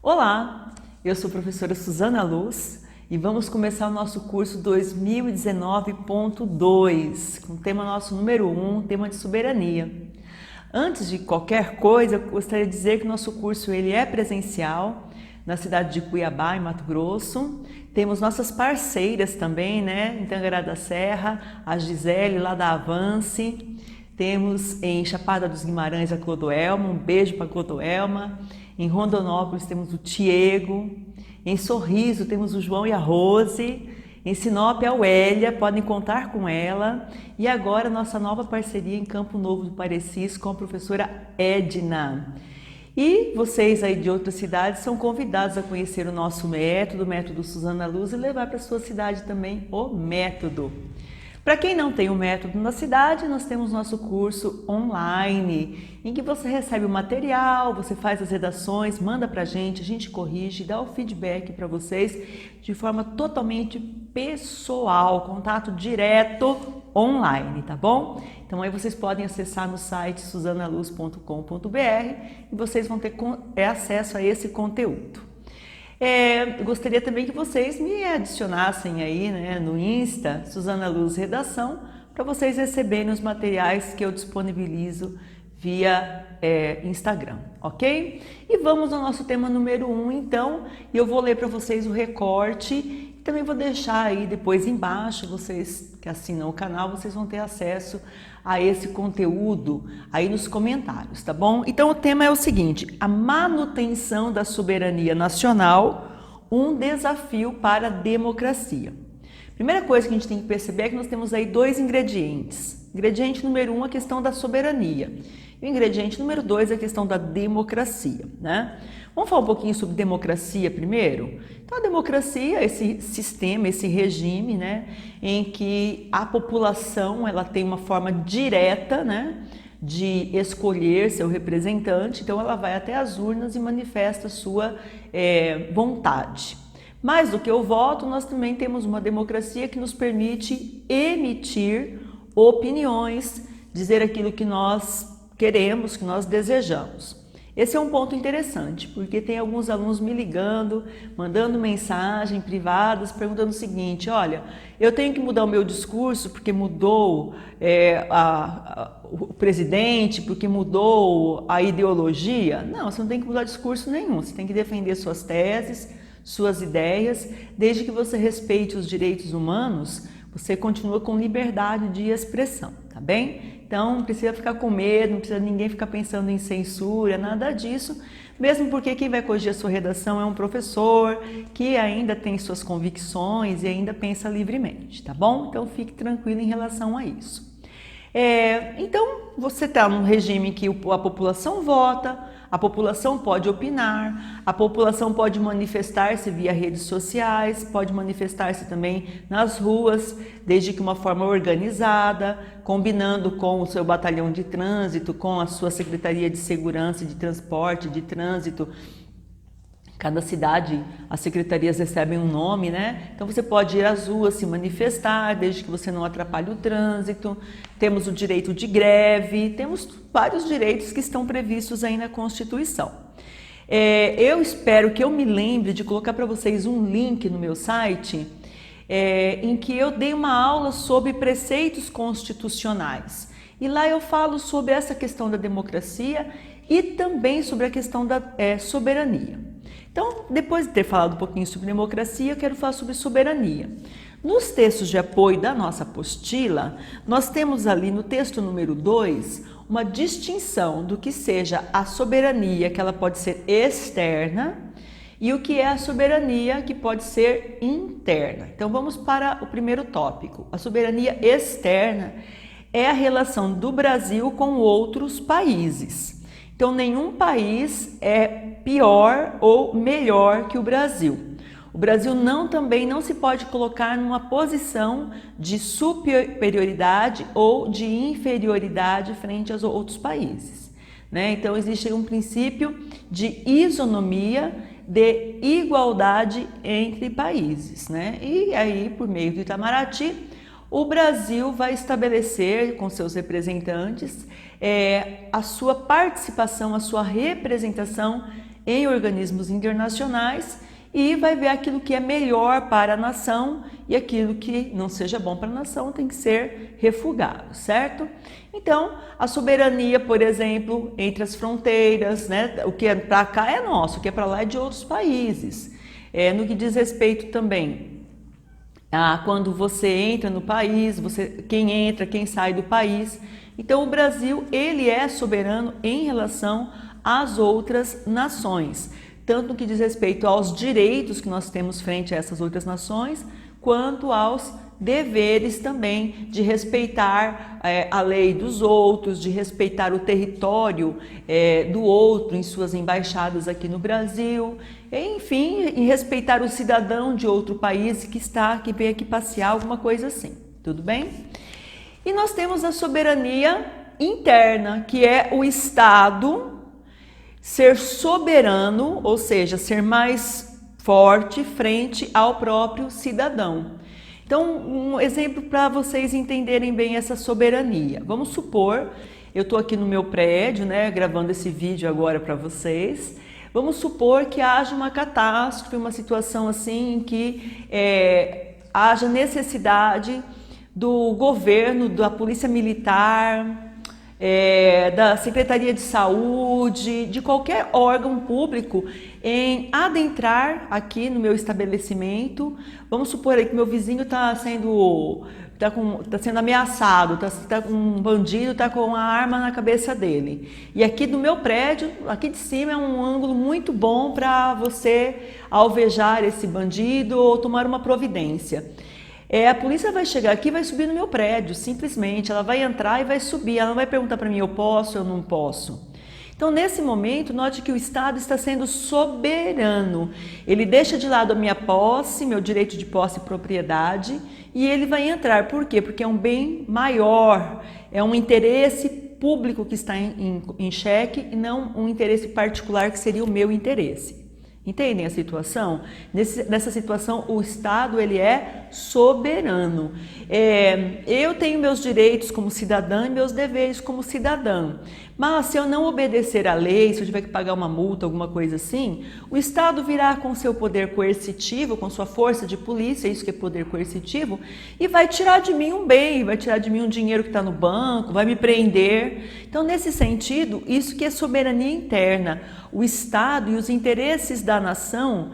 Olá, eu sou a professora Suzana Luz e vamos começar o nosso curso 2019.2 com o tema nosso número 1, tema de soberania. Antes de qualquer coisa, eu gostaria de dizer que o nosso curso ele é presencial na cidade de Cuiabá, em Mato Grosso. Temos nossas parceiras também, né? Em Tangará da Serra, a Gisele lá da Avance. Temos em Chapada dos Guimarães a Clodoelma, um beijo para a Clodoelma. Em Rondonópolis temos o Tiego. Em Sorriso temos o João e a Rose. Em Sinop a Uélia, podem contar com ela. E agora nossa nova parceria em Campo Novo do Parecis com a professora Edna. E vocês aí de outras cidades são convidados a conhecer o nosso método, o método Suzana Luz, e levar para a sua cidade também o método. Para quem não tem o método na cidade, nós temos nosso curso online, em que você recebe o material, você faz as redações, manda para a gente corrige, dá o feedback para vocês de forma totalmente pessoal, contato direto online, tá bom? Então aí vocês podem acessar no site suzanaluz.com.br e vocês vão ter acesso a esse conteúdo. Eu gostaria também que vocês me adicionassem aí, né, no Insta, Suzana Luz Redação, para vocês receberem os materiais que eu disponibilizo via Instagram, ok? E vamos ao nosso tema número 1, então, e eu vou ler para vocês o recorte e também vou deixar aí depois embaixo, vocês que assinam o canal, vocês vão ter acesso a esse conteúdo aí nos comentários, tá bom? Então o tema é o seguinte: a manutenção da soberania nacional, um desafio para a democracia. Primeira coisa que a gente tem que perceber é que nós temos aí dois ingredientes. Ingrediente número 1, a questão da soberania. E o ingrediente número 2, a questão da democracia, né? Vamos falar um pouquinho sobre democracia primeiro? Então, a democracia, esse sistema, esse regime, né, em que a população ela tem uma forma direta, né, de escolher seu representante, então ela vai até as urnas e manifesta sua vontade. Mais do que o voto, nós também temos uma democracia que nos permite emitir opiniões, dizer aquilo que nós queremos, que nós desejamos. Esse é um ponto interessante, porque tem alguns alunos me ligando, mandando mensagem privadas, perguntando o seguinte: olha, eu tenho que mudar o meu discurso porque mudou o presidente, porque mudou a ideologia? Não, você não tem que mudar discurso nenhum, você tem que defender suas teses, suas ideias, desde que você respeite os direitos humanos, você continua com liberdade de expressão, tá bem? Então não precisa ficar com medo, não precisa ninguém ficar pensando em censura, nada disso, mesmo porque quem vai corrigir a sua redação é um professor que ainda tem suas convicções e ainda pensa livremente, tá bom? Então fique tranquilo em relação a isso. Então você está num regime em que a população vota, a população pode opinar, a população pode manifestar-se via redes sociais, pode manifestar-se também nas ruas, desde que uma forma organizada, combinando com o seu batalhão de trânsito, com a sua Secretaria de Segurança, de Transporte, de Trânsito. Cada cidade, as secretarias recebem um nome, né? Então você pode ir às ruas se manifestar, desde que você não atrapalhe o trânsito. Temos o direito de greve, temos vários direitos que estão previstos aí na Constituição. Eu espero que eu me lembre de colocar para vocês um link no meu site, em que eu dei uma aula sobre preceitos constitucionais. E lá eu falo sobre essa questão da democracia e também sobre a questão da soberania. Então, depois de ter falado um pouquinho sobre democracia, eu quero falar sobre soberania. Nos textos de apoio da nossa apostila, nós temos ali no texto número 2 uma distinção do que seja a soberania, que ela pode ser externa, e o que é a soberania, que pode ser interna. Então, vamos para o primeiro tópico. A soberania externa é a relação do Brasil com outros países. Então, nenhum país é pior ou melhor que o Brasil. O Brasil também não se pode colocar numa posição de superioridade ou de inferioridade frente aos outros países, né? Então, existe um princípio de isonomia, de igualdade entre países, né? E aí, por meio do Itamaraty, o Brasil vai estabelecer com seus representantes a sua participação, a sua representação em organismos internacionais e vai ver aquilo que é melhor para a nação e aquilo que não seja bom para a nação tem que ser refugado, certo? Então, a soberania, por exemplo, entre as fronteiras, né? O que é para cá é nosso, o que é para lá é de outros países. No que diz respeito também a quando você entra no país, quem entra, quem sai do país. Então, o Brasil, ele é soberano em relação às outras nações, tanto no que diz respeito aos direitos que nós temos frente a essas outras nações, quanto aos deveres também de respeitar a lei dos outros, de respeitar o território do outro em suas embaixadas aqui no Brasil, enfim, em respeitar o cidadão de outro país que vem aqui passear, alguma coisa assim, tudo bem? E nós temos a soberania interna, que é o Estado ser soberano, ou seja, ser mais forte frente ao próprio cidadão. Então, um exemplo para vocês entenderem bem essa soberania. Vamos supor, eu estou aqui no meu prédio, né, gravando esse vídeo agora para vocês. Vamos supor que haja uma catástrofe, uma situação assim em que haja necessidade do governo, da polícia militar, da Secretaria de Saúde, de qualquer órgão público em adentrar aqui no meu estabelecimento. Vamos supor aí que meu vizinho está sendo ameaçado, um bandido está com a arma na cabeça dele. E aqui no meu prédio, aqui de cima é um ângulo muito bom para você alvejar esse bandido ou tomar uma providência. A polícia vai chegar aqui e vai subir no meu prédio, simplesmente. Ela vai entrar e vai subir, ela não vai perguntar para mim, eu posso ou não posso. Então, nesse momento, note que o Estado está sendo soberano. Ele deixa de lado a minha posse, meu direito de posse e propriedade, e ele vai entrar. Por quê? Porque é um bem maior, é um interesse público que está em xeque e não um interesse particular que seria o meu interesse. Entendem a situação? Nessa situação, o Estado ele é soberano. Eu tenho meus direitos como cidadã e meus deveres como cidadã. Mas se eu não obedecer à lei, se eu tiver que pagar uma multa, alguma coisa assim, o Estado virá com seu poder coercitivo, com sua força de polícia, isso que é poder coercitivo, e vai tirar de mim um bem, vai tirar de mim um dinheiro que está no banco, vai me prender. Então, nesse sentido, isso que é soberania interna. O Estado e os interesses da nação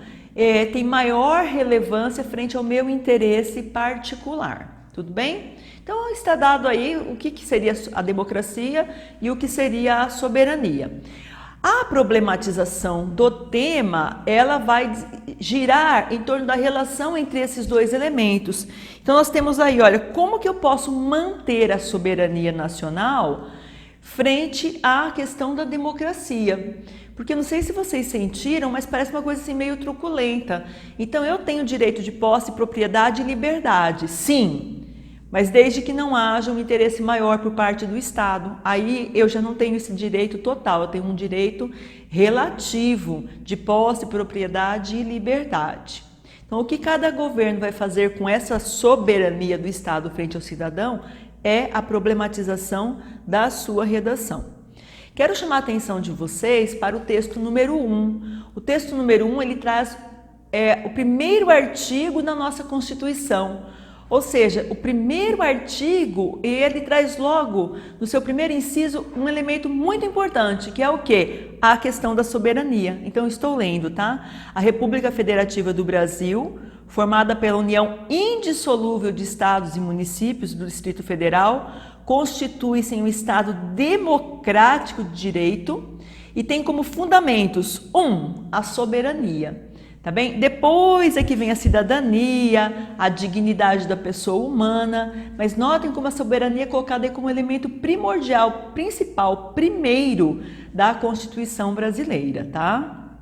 têm maior relevância frente ao meu interesse particular. Tudo bem? Então, está dado aí o que seria a democracia e o que seria a soberania. A problematização do tema, ela vai girar em torno da relação entre esses dois elementos. Então, nós temos aí, olha, como que eu posso manter a soberania nacional frente à questão da democracia? Porque não sei se vocês sentiram, mas parece uma coisa assim meio truculenta. Então, eu tenho direito de posse, propriedade e liberdade, sim. Mas desde que não haja um interesse maior por parte do Estado, aí eu já não tenho esse direito total, eu tenho um direito relativo de posse, propriedade e liberdade. Então, o que cada governo vai fazer com essa soberania do Estado frente ao cidadão é a problematização da sua redação. Quero chamar a atenção de vocês para o texto número 1. O texto número 1, ele traz o primeiro artigo da nossa Constituição. Ou seja, o primeiro artigo, ele traz logo, no seu primeiro inciso, um elemento muito importante, que é o quê? A questão da soberania. Então, estou lendo, tá? A República Federativa do Brasil, formada pela união indissolúvel de estados e municípios do Distrito Federal, constitui-se em um Estado democrático de direito e tem como fundamentos, a soberania. Tá bem? Depois é que vem a cidadania, a dignidade da pessoa humana, mas notem como a soberania é colocada aí como elemento primordial, principal, primeiro da Constituição brasileira, tá?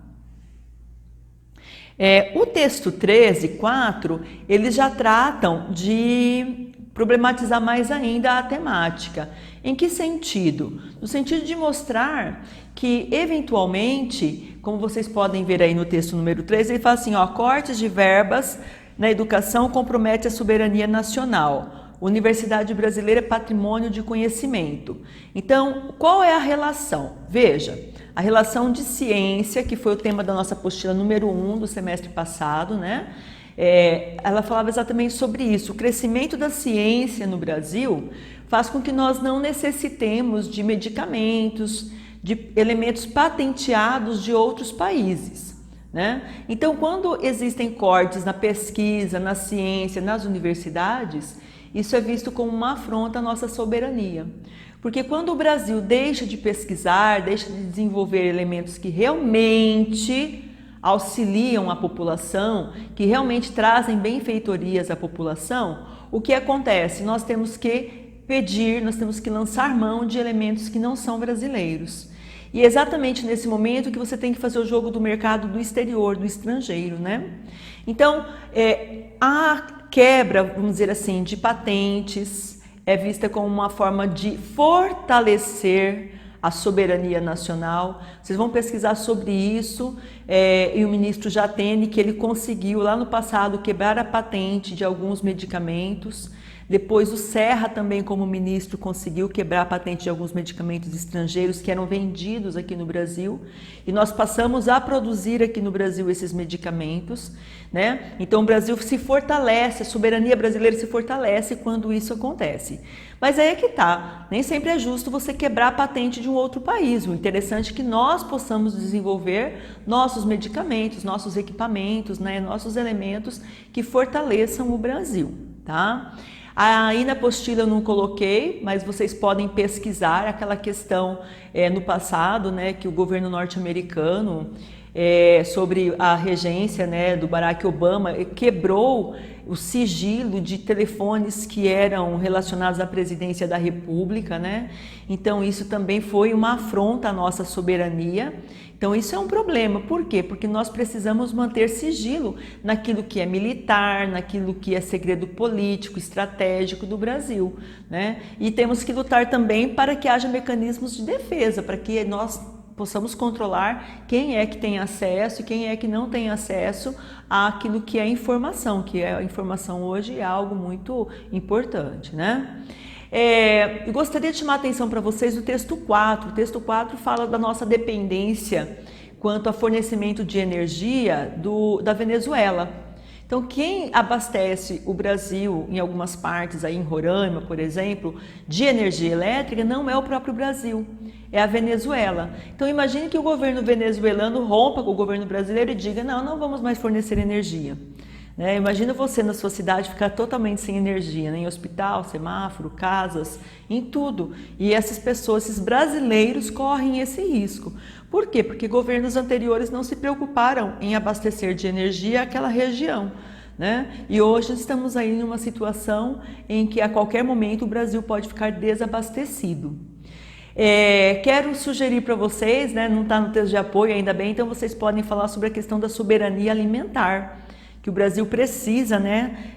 O texto 13, 4, eles já tratam de problematizar mais ainda a temática. Em que sentido? No sentido de mostrar que, eventualmente, como vocês podem ver aí no texto número 3, ele fala assim, cortes de verbas na educação compromete a soberania nacional. Universidade brasileira é patrimônio de conhecimento. Então, qual é a relação? Veja, a relação de ciência, que foi o tema da nossa apostila número 1 do semestre passado, né? Ela falava exatamente sobre isso. O crescimento da ciência no Brasil faz com que nós não necessitemos de medicamentos, de elementos patenteados de outros países, né? Então, quando existem cortes na pesquisa, na ciência, nas universidades, isso é visto como uma afronta à nossa soberania. Porque quando o Brasil deixa de pesquisar, deixa de desenvolver elementos que realmente auxiliam a população, que realmente trazem benfeitorias à população, o que acontece? Nós temos que pedir, nós temos que lançar mão de elementos que não são brasileiros. E é exatamente nesse momento que você tem que fazer o jogo do mercado do exterior, do estrangeiro, né? Então, a quebra, vamos dizer assim, de patentes é vista como uma forma de fortalecer a soberania nacional. Vocês vão pesquisar sobre isso, e o ministro Jatene, que ele conseguiu lá no passado quebrar a patente de alguns medicamentos. Depois o Serra também, como ministro, conseguiu quebrar a patente de alguns medicamentos estrangeiros que eram vendidos aqui no Brasil, e nós passamos a produzir aqui no Brasil esses medicamentos, né? Então o Brasil se fortalece, a soberania brasileira se fortalece quando isso acontece. Mas aí é que tá, nem sempre é justo você quebrar a patente de um outro país. O interessante é que nós possamos desenvolver nossos medicamentos, nossos equipamentos, né? Nossos elementos que fortaleçam o Brasil, tá? Aí na apostila eu não coloquei, mas vocês podem pesquisar aquela questão no passado, né, que o governo norte-americano, sobre a regência, né, do Barack Obama, quebrou o sigilo de telefones que eram relacionados à presidência da República, né? Então isso também foi uma afronta à nossa soberania. Então isso é um problema. Por quê? Porque nós precisamos manter sigilo naquilo que é militar, naquilo que é segredo político, estratégico do Brasil, né? E temos que lutar também para que haja mecanismos de defesa, para que nós possamos controlar quem é que tem acesso e quem é que não tem acesso àquilo que é informação, que a informação hoje é algo muito importante, né? Eu gostaria de chamar a atenção para vocês do texto 4. O texto 4 fala da nossa dependência quanto a fornecimento de energia da Venezuela. Então, quem abastece o Brasil em algumas partes, aí em Roraima, por exemplo, de energia elétrica, não é o próprio Brasil, é a Venezuela. Então, imagine que o governo venezuelano rompa com o governo brasileiro e diga, não vamos mais fornecer energia. Imagina você na sua cidade ficar totalmente sem energia, né? Em hospital, semáforo, casas, em tudo. E essas pessoas, esses brasileiros, correm esse risco. Por quê? Porque governos anteriores não se preocuparam em abastecer de energia aquela região, né? E hoje estamos aí numa situação em que a qualquer momento o Brasil pode ficar desabastecido. Quero sugerir para vocês, né? Não está no texto de apoio ainda bem, então vocês podem falar sobre a questão da soberania alimentar, que o Brasil precisa, né,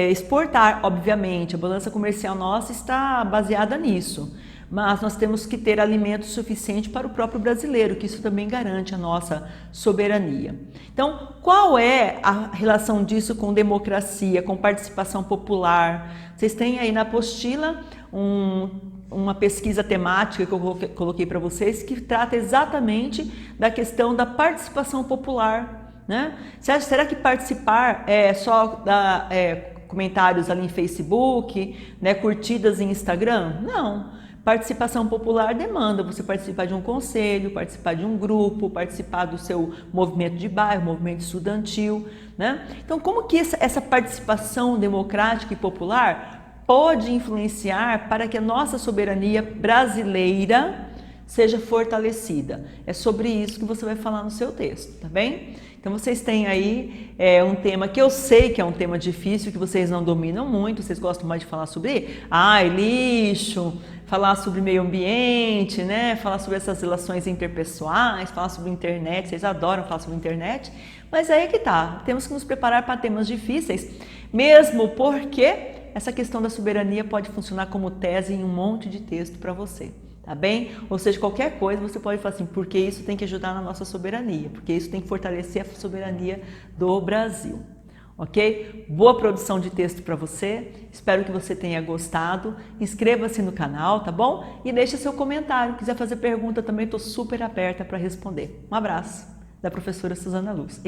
exportar, obviamente. A balança comercial nossa está baseada nisso, mas nós temos que ter alimento suficiente para o próprio brasileiro, que isso também garante a nossa soberania. Então, qual é a relação disso com democracia, com participação popular? Vocês têm aí na apostila uma pesquisa temática que eu coloquei para vocês, que trata exatamente da questão da participação popular, né? Será que participar é só dar comentários ali em Facebook, né, curtidas em Instagram? Não. Participação popular demanda você participar de um conselho, participar de um grupo, participar do seu movimento de bairro, movimento estudantil, né? Então, como que essa participação democrática e popular pode influenciar para que a nossa soberania brasileira seja fortalecida? É sobre isso que você vai falar no seu texto, tá bem? Então vocês têm aí um tema que eu sei que é um tema difícil, que vocês não dominam muito, vocês gostam mais de falar sobre lixo, falar sobre meio ambiente, né? Falar sobre essas relações interpessoais, falar sobre internet, vocês adoram falar sobre internet, mas aí é que tá, temos que nos preparar para temas difíceis, mesmo porque essa questão da soberania pode funcionar como tese em um monte de texto para você. Tá bem? Ou seja, qualquer coisa você pode falar assim, porque isso tem que ajudar na nossa soberania, porque isso tem que fortalecer a soberania do Brasil. ok? Boa produção de texto para você, espero que você tenha gostado. Inscreva-se no canal, tá bom? E deixe seu comentário. Quiser fazer pergunta também, estou super aberta para responder. Um abraço da professora Suzana Luz.